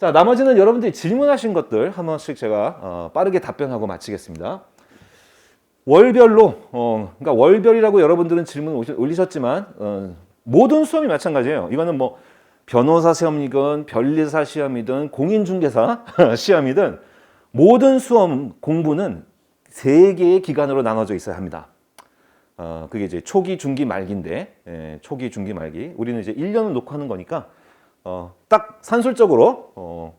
자, 나머지는 여러분들이 질문하신 것들 한 번씩 제가 빠르게 답변하고 마치겠습니다. 월별로, 그러니까 월별이라고 여러분들은 질문 올리셨지만 모든 수험이 마찬가지예요. 이거는 뭐 변호사 시험이든 변리사 시험이든 공인중개사 시험이든 모든 수험 공부는 3개의 기간으로 나눠져 있어야 합니다. 그게 이제 초기, 중기, 말기인데, 초기, 중기, 말기. 우리는 이제 1년을 놓고 하는 거니까, 딱 산술적으로,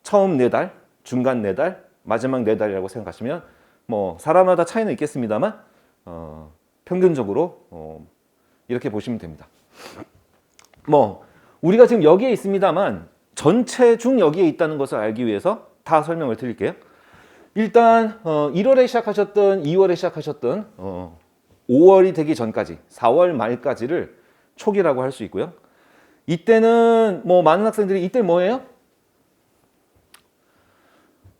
처음 4달, 중간 4달, 마지막 4달이라고 생각하시면, 뭐, 사람마다 차이는 있겠습니다만, 평균적으로, 이렇게 보시면 됩니다. 뭐, 우리가 지금 여기에 있습니다만, 전체 중 여기에 있다는 것을 알기 위해서 다 설명을 드릴게요. 일단, 1월에 시작하셨던, 2월에 시작하셨던, 5월이 되기 전까지 4월 말까지를 초기라고 할 수 있고요. 이때는 뭐 많은 학생들이 이때 뭐예요?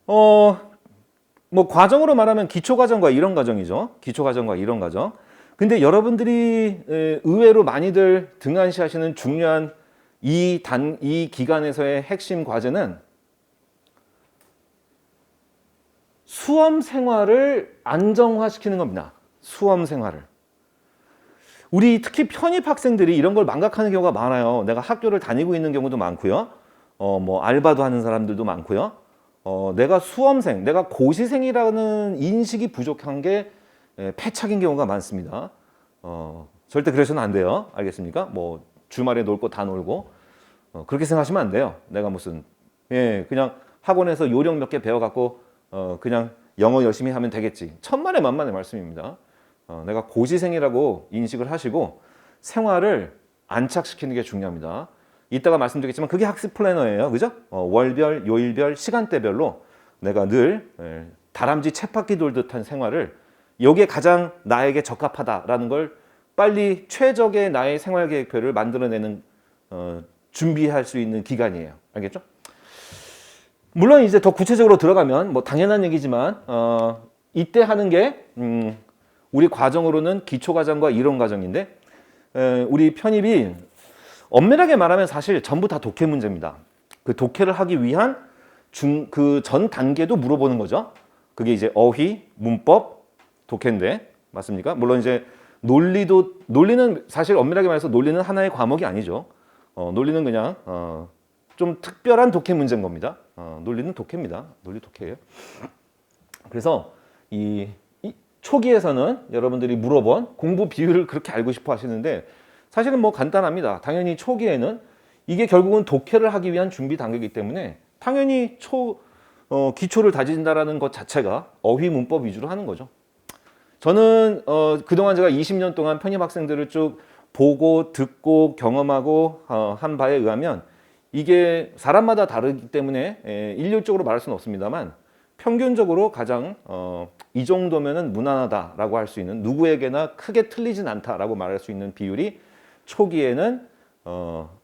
뭐 과정으로 말하면 기초과정과 이론 과정이죠. 기초과정과 이론 과정. 근데 여러분들이 의외로 많이들 등한시하시는 중요한 이 기간에서의 핵심 과제는 수험 생활을 안정화시키는 겁니다. 수험 생활을. 우리 특히 편입 학생들이 이런 걸 망각하는 경우가 많아요. 내가 학교를 다니고 있는 경우도 많고요. 뭐 알바도 하는 사람들도 많고요. 내가 수험생, 내가 고시생이라는 인식이 부족한 게 패착인 경우가 많습니다. 절대 그러셔는 안 돼요. 알겠습니까? 뭐 주말에 놀 거 다 놀고 그렇게 생각하시면 안 돼요. 내가 무슨 그냥 학원에서 요령 몇 개 배워갖고 그냥 영어 열심히 하면 되겠지. 천만의 만만의 말씀입니다. 내가 고시생이라고 인식을 하시고 생활을 안착시키는 게 중요합니다. 이따가 말씀드리겠지만 그게 학습 플래너예요. 그죠? 월별, 요일별, 시간대별로 내가 늘 다람쥐 쳇바퀴 돌듯한 생활을 이게 가장 나에게 적합하다라는 걸 빨리 최적의 나의 생활계획표를 만들어내는 준비할 수 있는 기간이에요. 알겠죠? 물론 이제 더 구체적으로 들어가면 뭐 당연한 얘기지만 이때 하는 게 우리 과정으로는 기초과정과 이론과정인데 우리 편입이 엄밀하게 말하면 사실 전부 다 독해 문제입니다. 그 독해를 하기 위한 그 전 단계도 물어보는 거죠. 그게 이제 어휘, 문법, 독해인데 맞습니까? 물론 이제 논리는 사실 엄밀하게 말해서 논리는 하나의 과목이 아니죠. 논리는 그냥 좀 특별한 독해 문제인 겁니다. 논리는 독해입니다. 논리 독해예요. 그래서 이 초기에서는 여러분들이 물어본 공부 비율을 그렇게 알고 싶어 하시는데 사실은 뭐 간단합니다. 당연히 초기에는 이게 결국은 독해를 하기 위한 준비 단계이기 때문에 당연히 기초를 다진다라는 것 자체가 어휘 문법 위주로 하는 거죠. 저는 그동안 제가 20년 동안 편입 학생들을 쭉 보고 듣고 경험하고 한 바에 의하면 이게 사람마다 다르기 때문에 일률적으로 말할 수는 없습니다만 평균적으로 가장 이 정도면은 무난하다라고 할 수 있는 누구에게나 크게 틀리진 않다라고 말할 수 있는 비율이 초기에는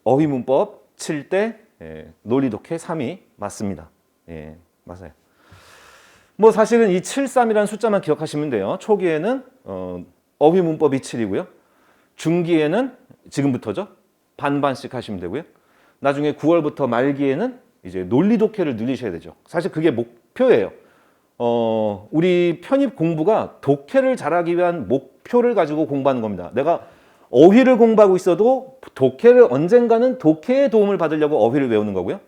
어휘 문법 7대 논리 독해 3이 맞습니다. 예, 맞아요. 뭐 사실은 이 73이라는 숫자만 기억하시면 돼요. 초기에는 어휘 문법이 7이고요. 중기에는 지금부터죠. 반반씩 하시면 되고요. 나중에 9월부터 말기에는 이제 논리 독해를 늘리셔야 되죠. 사실 그게 목표예요. 우리 편입 공부가 독해를 잘하기 위한 목표를 가지고 공부하는 겁니다. 내가 어휘를 공부하고 있어도 독해를 언젠가는 독해의 도움을 받으려고 어휘를 외우는 거고요.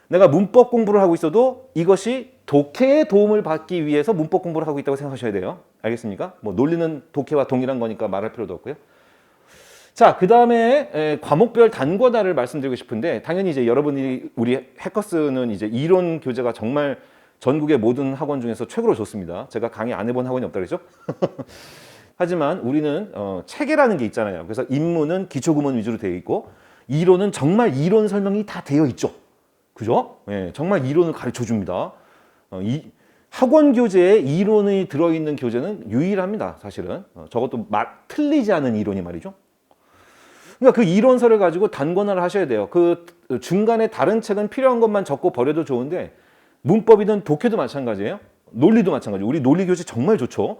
내가 문법 공부를 하고 있어도 이것이 독해의 도움을 받기 위해서 문법 공부를 하고 있다고 생각하셔야 돼요. 알겠습니까? 뭐 논리는 독해와 동일한 거니까 말할 필요도 없고요. 자, 그 다음에 과목별 단권화를 말씀드리고 싶은데 당연히 이제 여러분이 우리 해커스는 이제 이론 교재가 정말 전국의 모든 학원 중에서 최고로 좋습니다. 제가 강의 안 해본 학원이 없다 그랬죠? 하지만 우리는 체계라는 게 있잖아요. 그래서 인문은 기초구문 위주로 되어 있고 이론은 정말 이론 설명이 다 되어 있죠. 그죠? 네, 정말 이론을 가르쳐 줍니다. 학원 교재에 이론이 들어있는 교재는 유일합니다. 사실은. 저것도 틀리지 않은 이론이 말이죠. 그러니까 그 이론서를 가지고 단권화를 하셔야 돼요. 그 중간에 다른 책은 필요한 것만 적고 버려도 좋은데 문법이든 독해도 마찬가지예요. 논리도 마찬가지예요. 우리 논리 교재 정말 좋죠.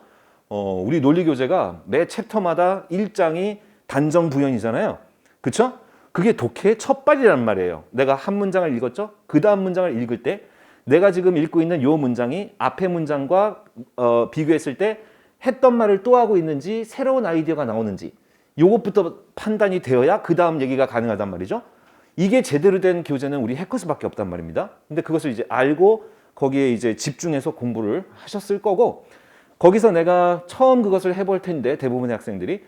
우리 논리 교재가 매 챕터마다 1장이 단정 부연이잖아요. 그렇죠? 그게 독해의 첫 발이란 말이에요. 내가 한 문장을 읽었죠? 그 다음 문장을 읽을 때 내가 지금 읽고 있는 요 문장이 앞의 문장과 비교했을 때 했던 말을 또 하고 있는지 새로운 아이디어가 나오는지 요것부터 판단이 되어야 그 다음 얘기가 가능하단 말이죠. 이게 제대로 된 교재는 우리 해커스밖에 없단 말입니다. 근데 그것을 이제 알고 거기에 이제 집중해서 공부를 하셨을 거고, 거기서 내가 처음 그것을 해볼 텐데 대부분의 학생들이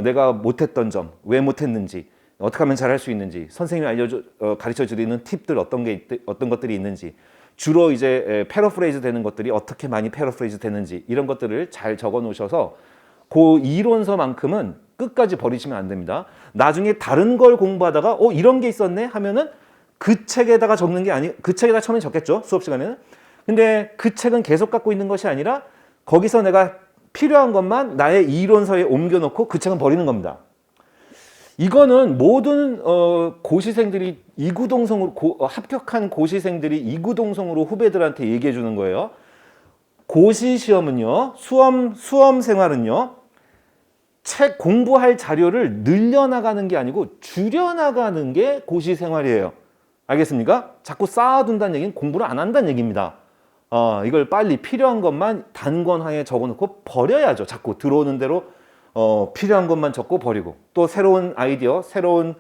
내가 못했던 점, 왜 못했는지, 어떻게 하면 잘할 수 있는지, 선생님이 가르쳐 드리는 팁들 어떤 것들이 있는지, 주로 이제 패러프레이즈 되는 것들이 어떻게 많이 패러프레이즈 되는지 이런 것들을 잘 적어 놓으셔서 그 이론서만큼은 끝까지 버리시면 안 됩니다. 나중에 다른 걸 공부하다가 이런 게 있었네 하면은 그 책에다가 적는 게 그 책에다 처음에 적겠죠, 수업 시간에는. 근데 그 책은 계속 갖고 있는 것이 아니라 거기서 내가 필요한 것만 나의 이론서에 옮겨놓고 그 책은 버리는 겁니다. 이거는 모든 고시생들이 이구동성으로 합격한 고시생들이 이구동성으로 후배들한테 얘기해 주는 거예요. 고시 시험은요, 수험 생활은요, 책 공부할 자료를 늘려나가는 게 아니고 줄여나가는 게 고시 생활이에요. 알겠습니까? 자꾸 쌓아둔다는 얘기는 공부를 안 한다는 얘기입니다. 이걸 빨리 필요한 것만 단권하에 적어놓고 버려야죠. 자꾸 들어오는 대로 필요한 것만 적고 버리고, 또 새로운 아이디어, 새로운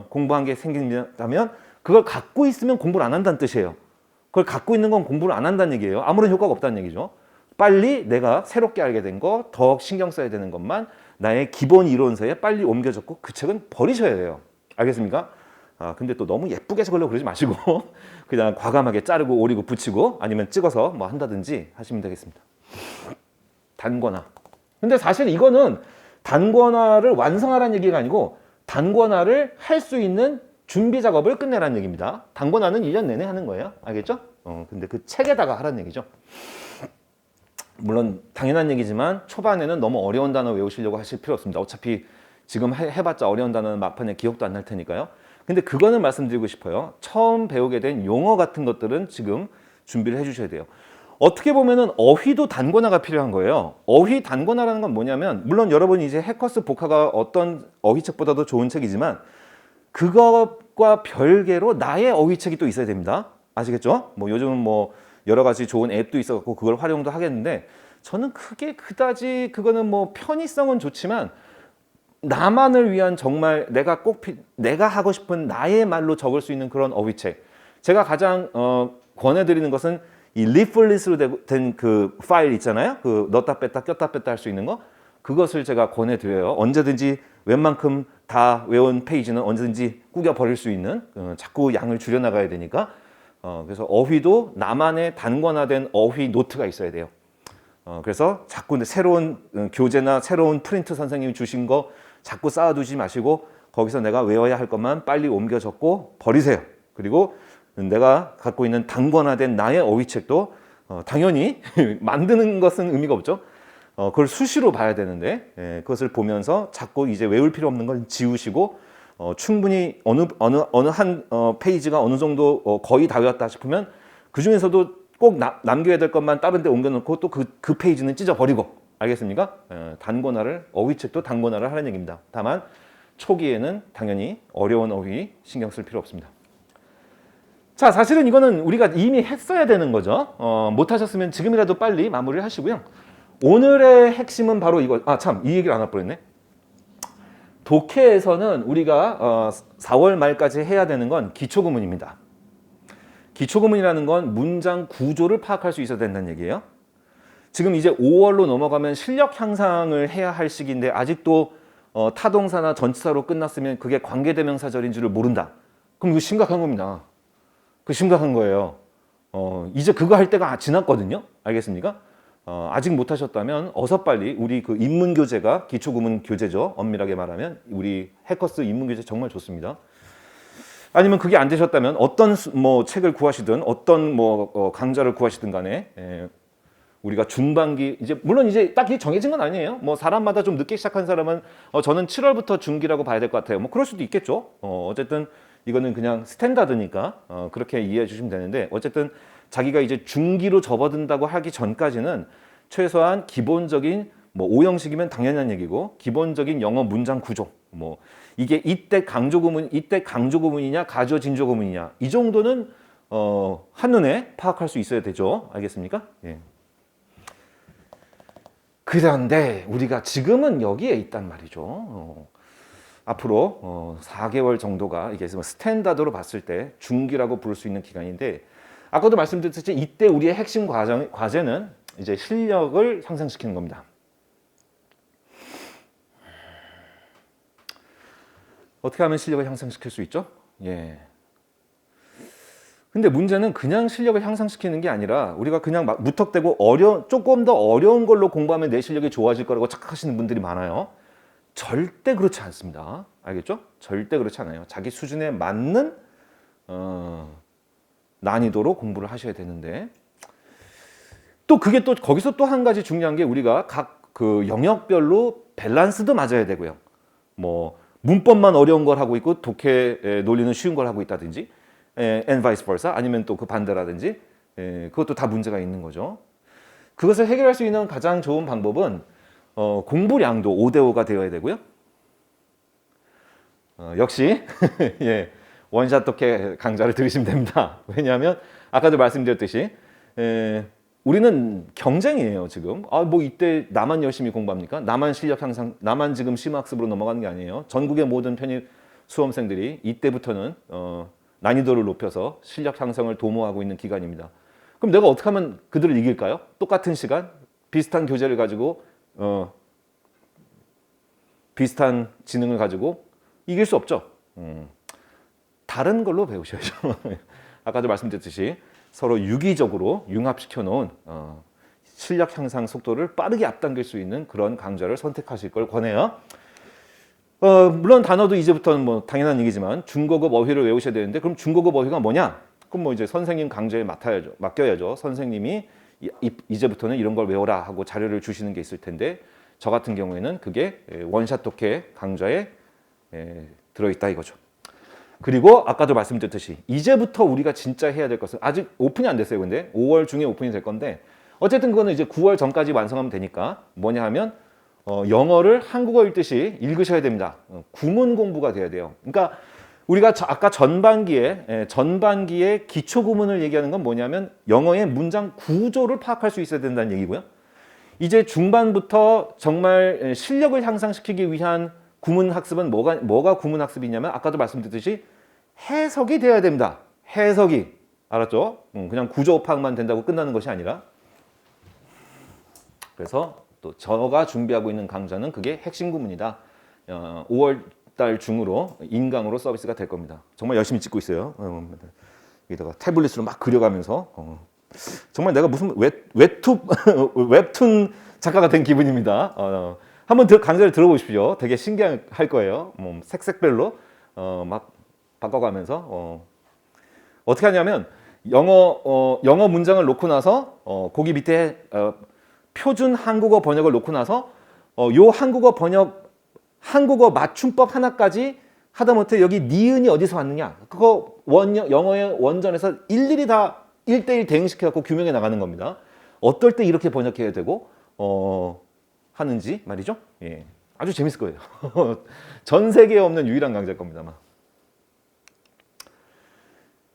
공부한 게 생긴다면 그걸 갖고 있으면 공부를 안 한다는 뜻이에요. 그걸 갖고 있는 건 공부를 안 한다는 얘기예요. 아무런 효과가 없다는 얘기죠. 빨리 내가 새롭게 알게 된 거, 더 신경 써야 되는 것만 나의 기본 이론서에 빨리 옮겨 적고 그 책은 버리셔야 돼요. 알겠습니까? 근데 또 너무 예쁘게 적으려고 그러지 마시고 그냥 과감하게 자르고 오리고 붙이고 아니면 찍어서 뭐 한다든지 하시면 되겠습니다. 단권화. 근데 사실 이거는 단권화를 완성하라는 얘기가 아니고 단권화를 할 수 있는 준비 작업을 끝내라는 얘기입니다. 단권화는 1년 내내 하는 거예요. 알겠죠? 근데 그 책에다가 하라는 얘기죠. 물론 당연한 얘기지만 초반에는 너무 어려운 단어 외우시려고 하실 필요 없습니다. 어차피 지금 해봤자 어려운 단어는 막판에 기억도 안 날 테니까요. 근데 그거는 말씀드리고 싶어요. 처음 배우게 된 용어 같은 것들은 지금 준비를 해주셔야 돼요. 어떻게 보면은 어휘도 단권화가 필요한 거예요. 어휘 단권화라는 건 뭐냐면, 물론 여러분이 이제 해커스 복화가 어떤 어휘책보다도 좋은 책이지만 그것과 별개로 나의 어휘책이 또 있어야 됩니다. 아시겠죠? 뭐 요즘은 뭐 여러 가지 좋은 앱도 있어갖고 그걸 활용도 하겠는데, 저는 크게 그다지 그거는 뭐 편의성은 좋지만 나만을 위한 정말 내가 하고 싶은 나의 말로 적을 수 있는 그런 어휘책. 제가 가장 권해드리는 것은 이 리플릿으로 된 그 파일 있잖아요. 그 넣었다 뺐다 꼈다 뺐다 할 수 있는 거. 그것을 제가 권해드려요. 언제든지 웬만큼 다 외운 페이지는 언제든지 꾸겨 버릴 수 있는, 자꾸 양을 줄여나가야 되니까. 그래서 어휘도 나만의 단권화된 어휘 노트가 있어야 돼요. 그래서 자꾸 새로운 교재나 새로운 프린트 선생님이 주신 거 자꾸 쌓아두지 마시고 거기서 내가 외워야 할 것만 빨리 옮겨 적고 버리세요. 그리고 내가 갖고 있는 단권화된 나의 어휘책도 당연히 만드는 것은 의미가 없죠. 그걸 수시로 봐야 되는데 그것을 보면서 자꾸 이제 외울 필요 없는 걸 지우시고 충분히 어느 한 페이지가 어느 정도 거의 다 외웠다 싶으면 그 중에서도 꼭 남겨야 될 것만 다른 데 옮겨놓고 또 그 페이지는 찢어버리고. 알겠습니까? 단권화를, 어휘책도 단권화를 하는 얘기입니다. 다만 초기에는 당연히 어려운 어휘 신경 쓸 필요 없습니다. 자, 사실은 이거는 우리가 이미 했어야 되는 거죠. 못하셨으면 지금이라도 빨리 마무리를 하시고요. 오늘의 핵심은 바로 이거. 참, 이 얘기를 안 할 뻔했네. 독해에서는 우리가 4월 말까지 해야 되는 건 기초구문입니다. 기초구문이라는 건 문장 구조를 파악할 수 있어야 된다는 얘기예요. 지금 이제 5월로 넘어가면 실력 향상을 해야 할 시기인데 아직도 타동사나 전치사로 끝났으면 그게 관계대명사절인 줄을 모른다. 그럼 이거 심각한 겁니다. 그 심각한 거예요. 이제 그거 할 때가 지났거든요. 알겠습니까? 아직 못하셨다면 어서 빨리 우리 그 인문교재가 기초구문 교재죠. 엄밀하게 말하면 우리 해커스 인문교재 정말 좋습니다. 아니면 그게 안 되셨다면 어떤 뭐 책을 구하시든 어떤 뭐 강좌를 구하시든 간에 우리가 중반기, 물론 이제 딱히 정해진 건 아니에요. 뭐 사람마다 좀 늦게 시작한 사람은 저는 7월부터 중기라고 봐야 될 것 같아요. 뭐 그럴 수도 있겠죠. 어쨌든 이거는 그냥 스탠다드니까 그렇게 이해해 주시면 되는데, 어쨌든 자기가 이제 중기로 접어든다고 하기 전까지는 최소한 기본적인 뭐 5형식이면 당연한 얘기고 기본적인 영어 문장 구조, 뭐 이게 이때 강조 구문이냐 가저 진조 구문이냐 이 정도는 한눈에 파악할 수 있어야 되죠. 알겠습니까? 예. 그런데 우리가 지금은 여기에 있단 말이죠. 앞으로 4개월 정도가 이게 스탠다드로 봤을 때 중기라고 부를 수 있는 기간인데 아까도 말씀드렸듯이 이때 우리의 핵심 과제는 이제 실력을 향상시키는 겁니다. 어떻게 하면 실력을 향상시킬 수 있죠? 예. 근데 문제는 그냥 실력을 향상시키는 게 아니라 우리가 그냥 막 무턱대고 조금 더 어려운 걸로 공부하면 내 실력이 좋아질 거라고 착각하시는 분들이 많아요. 절대 그렇지 않습니다. 알겠죠? 절대 그렇지 않아요. 자기 수준에 맞는 난이도로 공부를 하셔야 되는데 또 그게 또 거기서 또 한 가지 중요한 게 우리가 각 그 영역별로 밸런스도 맞아야 되고요. 뭐 문법만 어려운 걸 하고 있고 독해 논리는 쉬운 걸 하고 있다든지 and vice versa 아니면 또 그 반대라든지 그것도 다 문제가 있는 거죠. 그것을 해결할 수 있는 가장 좋은 방법은 공부량도 5대5가 되어야 되고요. 역시 예, 원샷 독해 강좌를 들으시면 됩니다. 왜냐하면 아까도 말씀드렸듯이 우리는 경쟁이에요 지금. 뭐 이때 나만 열심히 공부합니까? 나만 실력 향상, 나만 지금 심학습으로 넘어가는 게 아니에요. 전국의 모든 편입 수험생들이 이때부터는 난이도를 높여서 실력 향상을 도모하고 있는 기간입니다. 그럼 내가 어떻게 하면 그들을 이길까요? 똑같은 시간, 비슷한 교재를 가지고 비슷한 지능을 가지고 이길 수 없죠. 다른 걸로 배우셔야죠. 아까도 말씀드렸듯이 서로 유기적으로 융합시켜 놓은 실력 향상 속도를 빠르게 앞당길 수 있는 그런 강좌를 선택하실 걸 권해요. 물론 단어도 이제부터는 뭐 당연한 얘기지만 중고급 어휘를 외우셔야 되는데 그럼 중고급 어휘가 뭐냐? 그럼 뭐 이제 선생님 강좌에 맡겨야죠. 선생님이 이제부터는 이런 걸 외워라 하고 자료를 주시는 게 있을 텐데 저 같은 경우에는 그게 원샷 독해 강좌에 들어있다 이거죠. 그리고 아까도 말씀드렸듯이 이제부터 우리가 진짜 해야 될 것은 아직 오픈이 안 됐어요. 근데 5월 중에 오픈이 될 건데 어쨌든 그거는 이제 9월 전까지 완성하면 되니까 뭐냐 하면 영어를 한국어 읽듯이 읽으셔야 됩니다. 구문 공부가 돼야 돼요. 그러니까 우리가 아까 전반기에 기초 구문을 얘기하는 건 뭐냐면 영어의 문장 구조를 파악할 수 있어야 된다는 얘기고요. 이제 중반부터 정말 실력을 향상시키기 위한 구문 학습은 뭐가 구문 학습이냐면 아까도 말씀드렸듯이 해석이 돼야 됩니다. 해석이. 알았죠? 그냥 구조 파악만 된다고 끝나는 것이 아니라. 그래서 또 저가 준비하고 있는 강좌는 그게 핵심 구문이다. 5월 달 중으로 인강으로 서비스가 될 겁니다. 정말 열심히 찍고 있어요. 여기다가 태블릿으로 막 그려가면서 정말 내가 무슨 웹툰 작가가 된 기분입니다. 한번 강좌를 들어보십시오. 되게 신기할 거예요. 색색별로 막 바꿔가면서 어떻게 하냐면 영어 문장을 놓고 나서 거기 밑에 표준 한국어 번역을 놓고 나서 요 한국어 맞춤법 하나까지 하다못해 여기 니은이 어디서 왔느냐 그거 영어의 원전에서 일일이 다 1대1 대응시켜갖고 규명해 나가는 겁니다. 어떨 때 이렇게 번역해야 되고 하는지 말이죠. 예, 아주 재밌을 거예요. 전 세계에 없는 유일한 강좌일 겁니다. 아마.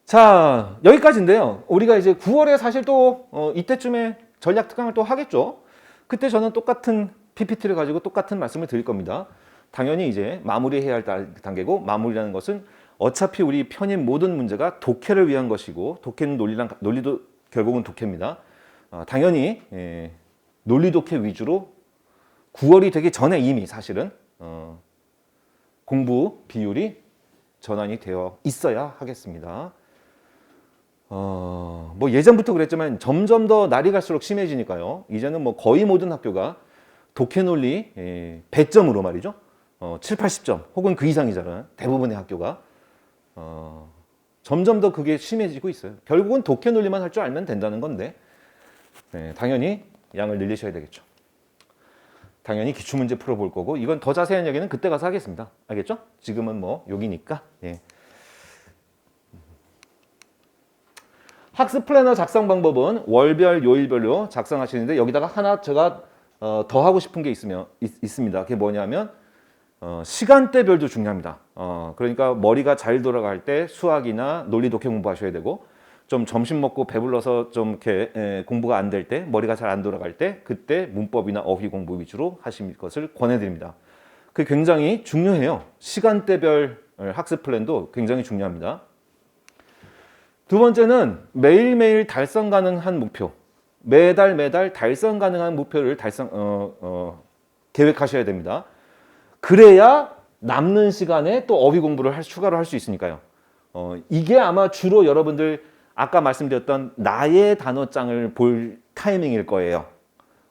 자, 여기까지인데요. 우리가 이제 9월에 사실 또 이때쯤에 전략 특강을 또 하겠죠. 그때 저는 똑같은 PPT를 가지고 똑같은 말씀을 드릴 겁니다. 당연히 이제 마무리해야 할 단계고 마무리라는 것은 어차피 우리 편입 모든 문제가 독해를 위한 것이고 독해는 논리도 결국은 독해입니다. 당연히 논리 독해 위주로 9월이 되기 전에 이미 사실은 공부 비율이 전환이 되어 있어야 하겠습니다. 뭐 예전부터 그랬지만 점점 더 날이 갈수록 심해지니까요. 이제는 뭐 거의 모든 학교가 독해 논리 100점으로 말이죠. 7, 80점 혹은 그 이상이잖아요. 대부분의 학교가 점점 더 그게 심해지고 있어요. 결국은 독해 논리만 할 줄 알면 된다는 건데 당연히 양을 늘리셔야 되겠죠. 당연히 기출문제 풀어볼 거고 이건 더 자세한 얘기는 그때 가서 하겠습니다. 알겠죠? 지금은 뭐 여기니까. 예. 학습 플래너 작성 방법은 월별, 요일별로 작성하시는데 여기다가 하나 제가 더 하고 싶은 게 있습니다. 그게 뭐냐면 시간대별도 중요합니다. 그러니까 머리가 잘 돌아갈 때 수학이나 논리 독해 공부하셔야 되고 좀 점심 먹고 배불러서 좀 이렇게 공부가 안 될 때 머리가 잘 안 돌아갈 때 그때 문법이나 어휘 공부 위주로 하실 것을 권해드립니다. 그게 굉장히 중요해요. 시간대별 학습 플랜도 굉장히 중요합니다. 두 번째는 매일매일 달성 가능한 목표. 매달 달성 가능한 목표를 계획하셔야 됩니다. 그래야 남는 시간에 또 어휘 공부를 추가로 할 수 있으니까요. 이게 아마 주로 여러분들 아까 말씀드렸던 나의 단어장을 볼 타이밍일 거예요.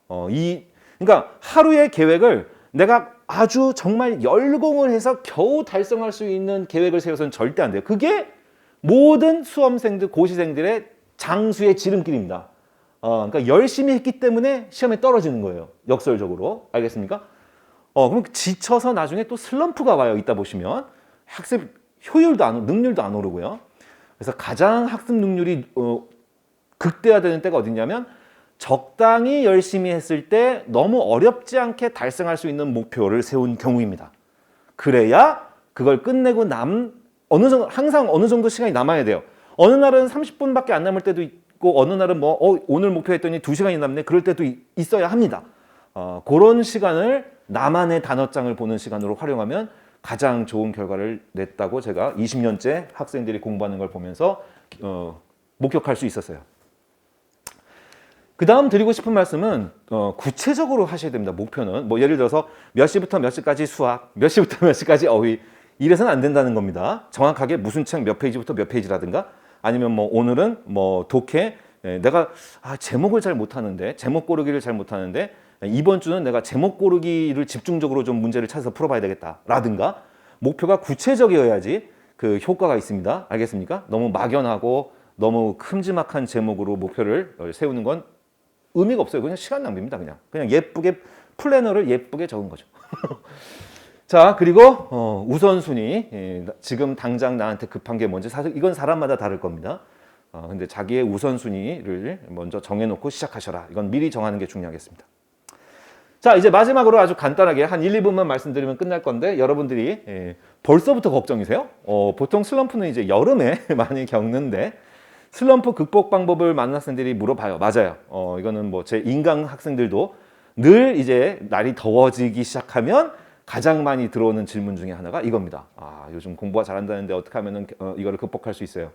그러니까 하루의 계획을 내가 아주 정말 열공을 해서 겨우 달성할 수 있는 계획을 세워서는 절대 안 돼요. 그게 모든 수험생들, 고시생들의 장수의 지름길입니다. 그러니까 열심히 했기 때문에 시험에 떨어지는 거예요. 역설적으로. 알겠습니까? 그럼 지쳐서 나중에 또 슬럼프가 와요. 이따 보시면. 학습 능률도 안 오르고요. 그래서 가장 학습 능률이 극대화되는 때가 어디냐면 적당히 열심히 했을 때 너무 어렵지 않게 달성할 수 있는 목표를 세운 경우입니다. 그래야 그걸 끝내고 항상 어느 정도 시간이 남아야 돼요. 어느 날은 30분밖에 안 남을 때도 있고 어느 날은 오늘 목표했더니 2시간이 남네 그럴 때도 있어야 합니다. 그런 시간을 나만의 단어장을 보는 시간으로 활용하면 가장 좋은 결과를 냈다고 제가 20년째 학생들이 공부하는 걸 보면서 목격할 수 있었어요. 그 다음 드리고 싶은 말씀은 구체적으로 하셔야 됩니다. 목표는 예를 들어서 몇 시부터 몇 시까지 수학, 몇 시부터 몇 시까지 어휘 이래서는 안 된다는 겁니다. 정확하게 무슨 책 몇 페이지부터 몇 페이지라든가 아니면 오늘은 독해 내가 제목을 잘 못하는데 제목 고르기를 잘 못하는데 이번 주는 내가 제목 고르기를 집중적으로 좀 문제를 찾아서 풀어봐야 되겠다라든가 목표가 구체적이어야지 그 효과가 있습니다. 알겠습니까? 너무 막연하고 너무 큼지막한 제목으로 목표를 세우는 건 의미가 없어요. 그냥 시간 낭비입니다. 그냥 예쁘게 플래너를 예쁘게 적은 거죠. 자, 그리고 우선순위. 지금 당장 나한테 급한 게 뭔지 사실 이건 사람마다 다를 겁니다. 근데 자기의 우선순위를 먼저 정해놓고 시작하셔라. 이건 미리 정하는 게 중요하겠습니다. 자, 이제 마지막으로 아주 간단하게 한 1, 2분만 말씀드리면 끝날 건데 여러분들이 벌써부터 걱정이세요? 보통 슬럼프는 이제 여름에 많이 겪는데 슬럼프 극복 방법을 많은 학생들이 물어봐요. 맞아요. 이거는 제 인강 학생들도 늘 이제 날이 더워지기 시작하면 가장 많이 들어오는 질문 중에 하나가 이겁니다. 요즘 공부가 잘한다는데 어떻게 하면 이거를 극복할 수 있어요?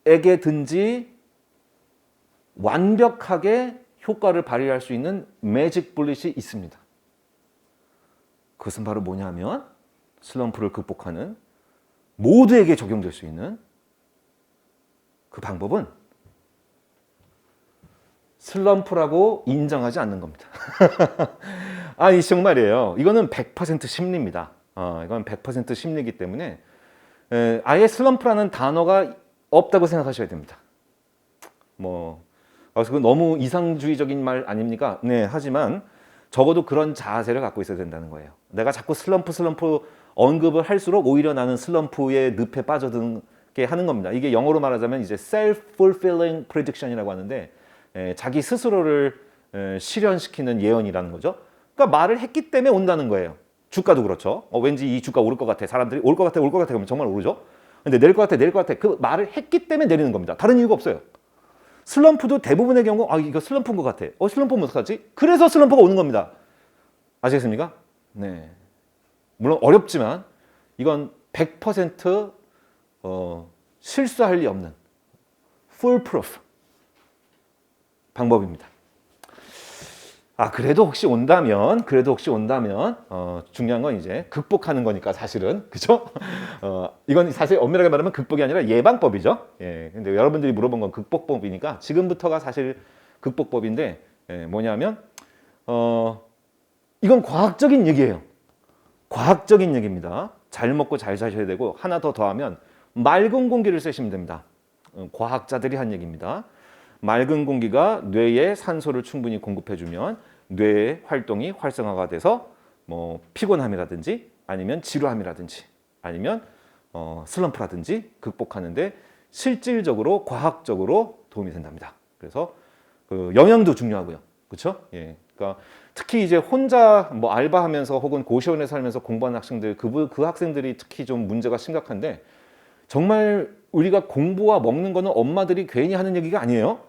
누구에게든지 완벽하게 효과를 발휘할 수 있는 매직 불릿이 있습니다. 그것은 바로 뭐냐면 슬럼프를 극복하는 모두에게 적용될 수 있는 그 방법은 슬럼프라고 인정하지 않는 겁니다. 아니 정말이에요. 이거는 100% 심리입니다. 이건 100% 심리이기 때문에 아예 슬럼프라는 단어가 없다고 생각하셔야 됩니다. 그래서 너무 이상주의적인 말 아닙니까? 네, 하지만 적어도 그런 자세를 갖고 있어야 된다는 거예요. 내가 자꾸 슬럼프 언급을 할수록 오히려 나는 슬럼프의 늪에 빠져들게 하는 겁니다. 이게 영어로 말하자면 이제 self-fulfilling prediction이라고 하는데 자기 스스로를 실현시키는 예언이라는 거죠. 그러니까 말을 했기 때문에 온다는 거예요. 주가도 그렇죠. 왠지 이 주가 오를 것 같아. 사람들이 올 것 같아 그러면 정말 오르죠. 근데 내릴 것 같아. 그 말을 했기 때문에 내리는 겁니다. 다른 이유가 없어요. 슬럼프도 대부분의 경우 이거 슬럼프인 것 같아. 슬럼프면 어떡하지? 그래서 슬럼프가 오는 겁니다. 아시겠습니까? 네. 물론 어렵지만 이건 100% 실수할 리 없는 foolproof 방법입니다. 그래도 혹시 온다면 중요한 건 이제 극복하는 거니까 사실은 그죠? 이건 사실 엄밀하게 말하면 극복이 아니라 예방법이죠. 근데 여러분들이 물어본 건 극복법이니까 지금부터가 사실 극복법인데 뭐냐면 이건 과학적인 얘기예요. 과학적인 얘기입니다. 잘 먹고 잘 사셔야 되고 하나 더 더하면 맑은 공기를 쐬시면 됩니다. 과학자들이 한 얘기입니다. 맑은 공기가 뇌에 산소를 충분히 공급해주면 뇌의 활동이 활성화가 돼서 피곤함이라든지 아니면 지루함이라든지 아니면 슬럼프라든지 극복하는데 실질적으로 과학적으로 도움이 된답니다. 그래서 그 영양도 중요하고요. 그렇죠? 예. 그러니까 특히 이제 혼자 뭐 알바하면서 혹은 고시원에 살면서 공부하는 학생들 그 학생들이 특히 좀 문제가 심각한데 정말 우리가 공부와 먹는 거는 엄마들이 괜히 하는 얘기가 아니에요.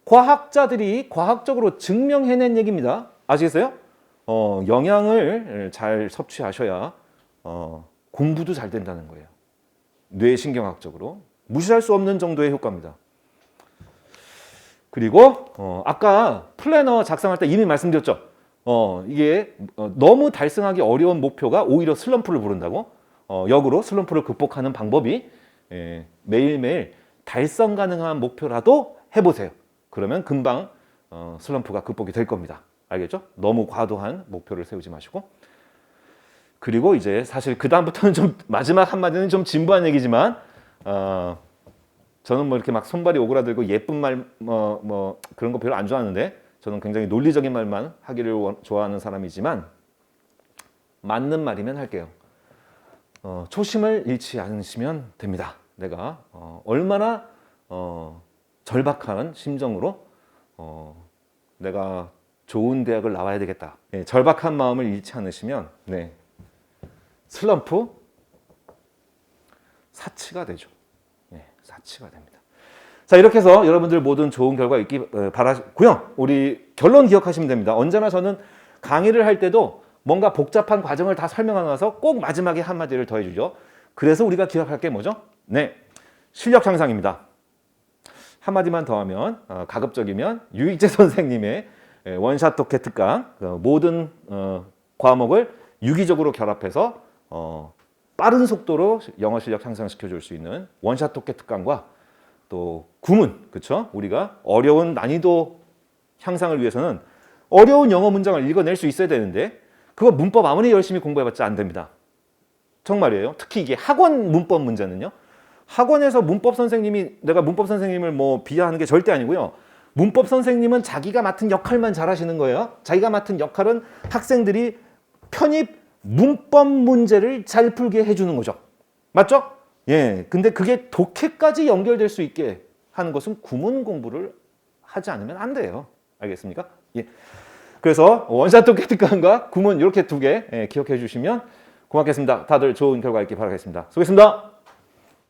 과학자들이 과학적으로 증명해낸 얘기입니다. 아시겠어요? 영양을 잘 섭취하셔야 공부도 잘 된다는 거예요. 뇌신경학적으로 무시할 수 없는 정도의 효과입니다. 그리고 아까 플래너 작성할 때 이미 말씀드렸죠. 이게 너무 달성하기 어려운 목표가 오히려 슬럼프를 부른다고. 역으로 슬럼프를 극복하는 방법이 매일매일 달성 가능한 목표라도 해보세요. 그러면 금방 슬럼프가 극복이 될 겁니다. 알겠죠? 너무 과도한 목표를 세우지 마시고. 그리고 이제 사실 그 다음부터는 좀 마지막 한마디는 좀 진부한 얘기지만 저는 뭐 이렇게 막 손발이 오그라들고 예쁜 말 뭐 그런 거 별로 안 좋아하는데 저는 굉장히 논리적인 말만 하기를 좋아하는 사람이지만 맞는 말이면 할게요. 초심을 잃지 않으시면 됩니다. 내가 얼마나 절박한 심정으로 내가 좋은 대학을 나와야 되겠다. 네, 절박한 마음을 잃지 않으시면 네, 슬럼프 사치가 되죠. 네, 사치가 됩니다. 자, 이렇게 해서 여러분들 모든 좋은 결과 있기 바라고요. 우리 결론 기억하시면 됩니다. 언제나 저는 강의를 할 때도 뭔가 복잡한 과정을 다 설명하면서 꼭 마지막에 한마디를 더해주죠. 그래서 우리가 기억할 게 뭐죠? 네, 실력 향상입니다. 한마디만 더하면 가급적이면 유익재 선생님의 원샷 독해 특강 모든 과목을 유기적으로 결합해서 빠른 속도로 영어 실력 향상시켜 줄 수 있는 원샷 독해 특강과 또 구문, 그렇죠? 우리가 어려운 난이도 향상을 위해서는 어려운 영어 문장을 읽어낼 수 있어야 되는데 그거 문법 아무리 열심히 공부해봤자 안 됩니다. 정말이에요. 특히 이게 학원 문법 문제는요. 학원에서 문법 선생님이 내가 문법 선생님을 뭐 비하하는 게 절대 아니고요. 문법 선생님은 자기가 맡은 역할만 잘하시는 거예요. 자기가 맡은 역할은 학생들이 편입 문법 문제를 잘 풀게 해주는 거죠. 맞죠? 예. 근데 그게 독해까지 연결될 수 있게 하는 것은 구문 공부를 하지 않으면 안 돼요. 알겠습니까? 예. 그래서 원샷 독해 특강과 구문 이렇게 두 개 기억해 주시면 고맙겠습니다. 다들 좋은 결과 있길 바라겠습니다. 수고했습니다.